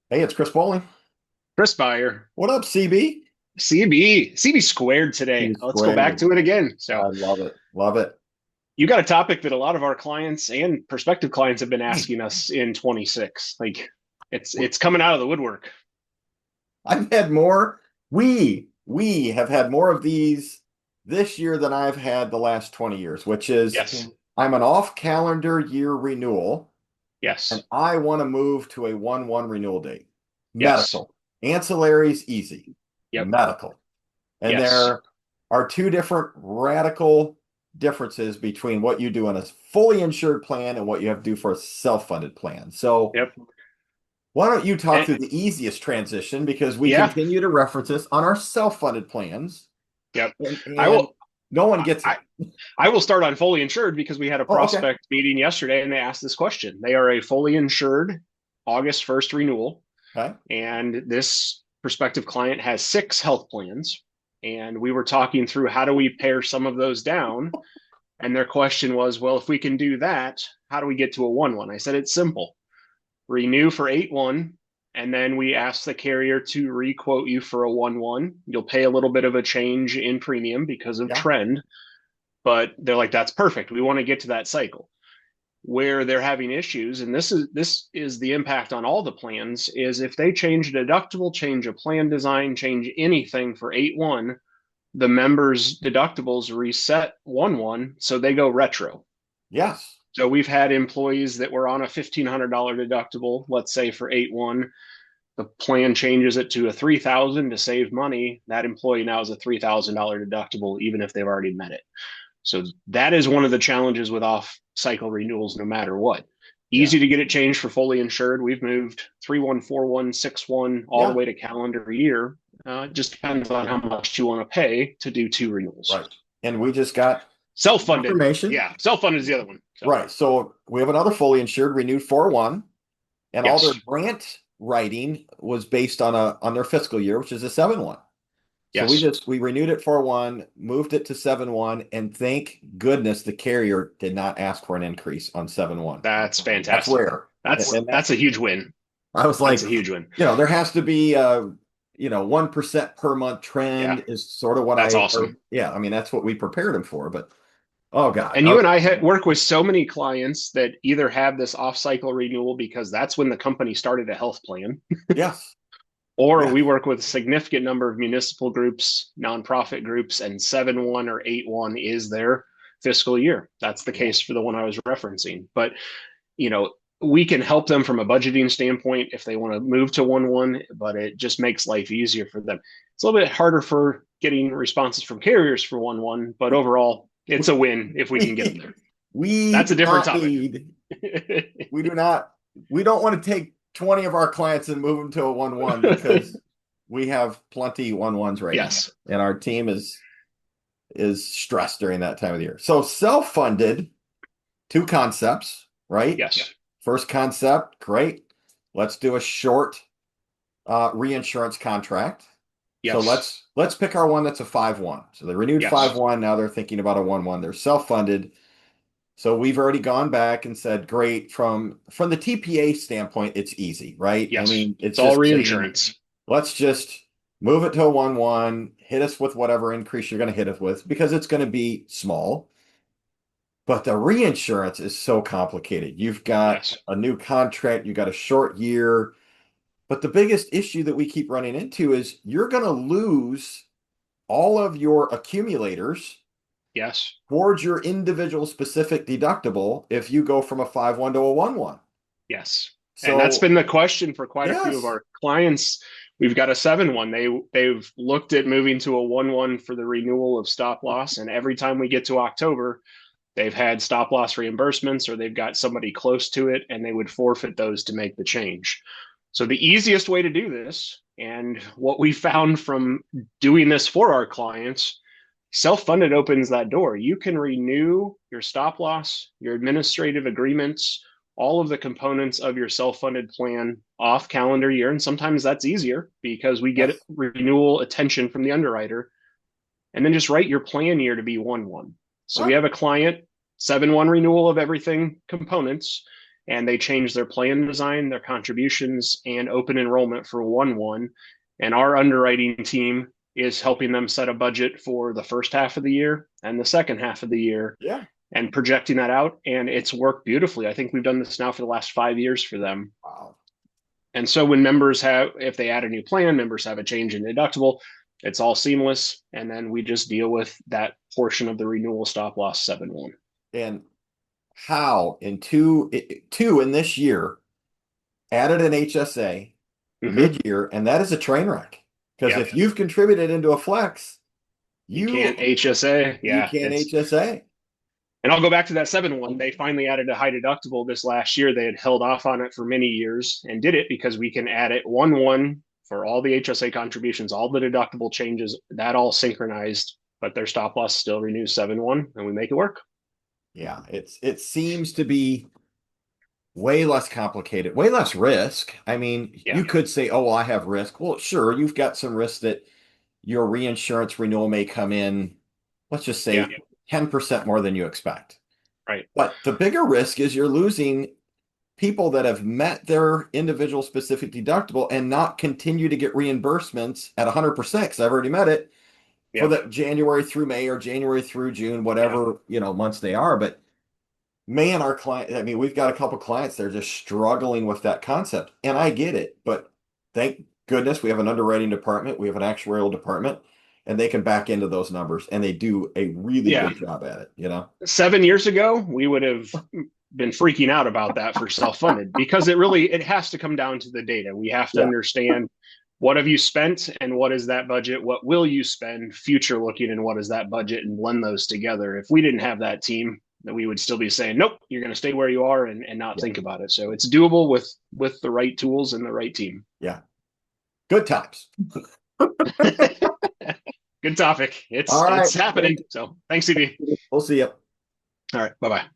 Hey, it's Chris Bowling. Chris Buyer, What up, CB? CB squared CB today. Let's go back squared. to it again. I So love it. Love it. you got a topic that a lot of our clients and prospective clients have been Hey, asking us in 26. Like it's coming out of the woodwork. I've had more. We have had more of these this year than I've had the last 20 years, which is Yes. I'm an off calendar year renewal and Yes. I want to move to a 1/1 renewal date. Yes. Medical. Ancillaries, easy. Yep. Medical. And Yes. there are two different radical differences between what you do on a fully insured plan and what you have to do for a self-funded plan. So Yep. why don't you talk And through the easiest transition because we yeah. continue to reference this on our self-funded plans Yep. I and will no one gets I it. I will start on fully insured because we had a Oh, okay. prospect meeting yesterday and they asked this question. They are a fully insured August 1st renewal. Okay. And this prospective client has 6 health plans. And we were talking through how do we pare some of those down. And their question was, well, if we can do that, how do we get to a 1/1? I said, it's simple. Renew for 8/1. And then we ask the carrier to requote you for a 1/1. You'll pay a little bit of a change in premium because of Yeah. trend. But they're like, that's perfect. We want to get to that cycle. Where they're having issues, and this is the impact on all the plans, is if they change a deductible, change a plan design, change anything for 8/1, the members' deductibles reset 1/1, so they go retro. Yes. So we've had employees that were on a $1,500 deductible, let's say for 8/1, the plan changes it to a 3,000 to save money. That employee now has a $3,000 deductible, even if they've already met it. So that is one of the challenges with off cycle renewals, no matter what. Yeah. Easy to get it changed for fully insured. We've moved 3/1, 4/1, 6/1, all the Yeah. way to calendar year. It just depends on how much you want to pay to do 2 renewals. Right. And we just got Self funded. confirmation. Yeah. Self funded is the other one. So, Right. So we have another fully insured renewed 4/1. And all their yes. grant writing was based on their fiscal year, which is a 7/1. So Yes. we renewed it for 1, moved it to 7/1, and thank goodness the carrier did not ask for an increase on 7/1. That's That's fantastic. rare. And That's that a huge win. I was That's like, a huge win. there has to be 1% per month Yeah. trend is sort of what That's or awesome. yeah, I mean that's what we prepared him for. But oh God. And you Okay. and I work with so many clients that either have this off cycle renewal because that's when the company started a health plan, Yes. or Yes. we work with a significant number of municipal groups, nonprofit groups, and 7/1 or 8/1 is their fiscal year. That's the Yeah. case for the one I was referencing. But, you know, we can help them from a budgeting standpoint if they want to move to 1/1, but it just makes life easier for them. It's a little bit harder for getting responses from carriers for 1/1, but overall, it's a win if we can get them We, there. we That's a do different not topic. need we do not we don't want to take 20 of our clients and move them to a 1/1 because we have plenty 1/1s right now Yes. and our team is stressed during that time of the year. So self-funded, two concepts, right? Yes. First concept, great. Let's do a short reinsurance contract. So Yes. let's pick our one that's a 5/1. So they renewed Yes. 5/1, now they're thinking about a 1/1. They're self-funded. So we've already gone back and said, great, from the TPA standpoint, it's easy, right? I Yes. mean, it's It's all just saying, reinsurance. let's just move it to a 1/1, hit us with whatever increase you're going to hit us with because it's going to be small. But the reinsurance is so complicated. You've got Yes. a new contract, you got a short year. But the biggest issue that we keep running into is you're going to lose all of your accumulators Yes. towards your individual specific deductible if you go from a 5/1 to a 1/1. Yes. And that's So, been the question for quite a few of yes. our clients. We've got a 7/1. They've looked at moving to a 1/1 for the renewal of stop loss. And every time we get to October, they've had stop loss reimbursements or they've got somebody close to it and they would forfeit those to make the change. So the easiest way to do this, and what we found from doing this for our clients, self-funded opens that door. You can renew your stop loss, your administrative agreements, all of the components of your self-funded plan off calendar year. And sometimes that's easier because we get Yes. renewal attention from the underwriter. And then just write your plan year to be 1/1. So we Right. have a client, 7/1 renewal of everything components. and they changed their plan design, their contributions, and open enrollment for 1/1. And our underwriting team is helping them set a budget for the first half of the year and the second half of the year Yeah. and projecting that out. And it's worked beautifully. I think we've done this now for the last 5 years for them. Wow. And so when members have, if they add a new plan, members have a change in deductible, it's all seamless. And then we just deal with that portion of the renewal stop loss 7/1. And how in two in this year added an HSA Mm-hmm. mid-year, and that is a train wreck. Because Yeah. if you've contributed into a flex, You you can't HSA. you Yeah. can't HSA. And I'll go back to that 7/1. They finally added a high deductible this last year. They had held off on it for many years and did it because we can add it 1/1 for all the HSA contributions, all the deductible changes, that all synchronized, but their stop loss still renews 7/1 and we make it work. Yeah, it seems to be way less complicated, way less risk. I mean, Yeah. you could say, oh, well, I have risk. Well, sure, you've got some risk that your reinsurance renewal may come in, let's just Yeah. say 10% more than you expect. Right. But the bigger risk is you're losing people that have met their individual specific deductible and not continue to get reimbursements at 100% because I've already met it for Yeah. the January through May or January through June, Yeah. whatever, months they are. But man, our client, I mean, we've got a couple clients that are just struggling with that concept. And I get it, but thank goodness we have an underwriting department, we have an actuarial department, and they can back into those numbers and they do a really Yeah. good job at it. 7 years ago, we would have been freaking out about that for self-funded because it has to come down to the data. We have to Yeah. understand what have you spent and what is that budget? What will you spend future looking and what is that budget and blend those together. If we didn't have that team, then we would still be saying, nope, you're going to stay where you are and not Yeah. think about it. So it's doable with the right tools and the right team. Yeah. Good times. Good topic. All It's right. happening. So thanks, CB. We'll see you. All right. Bye-bye.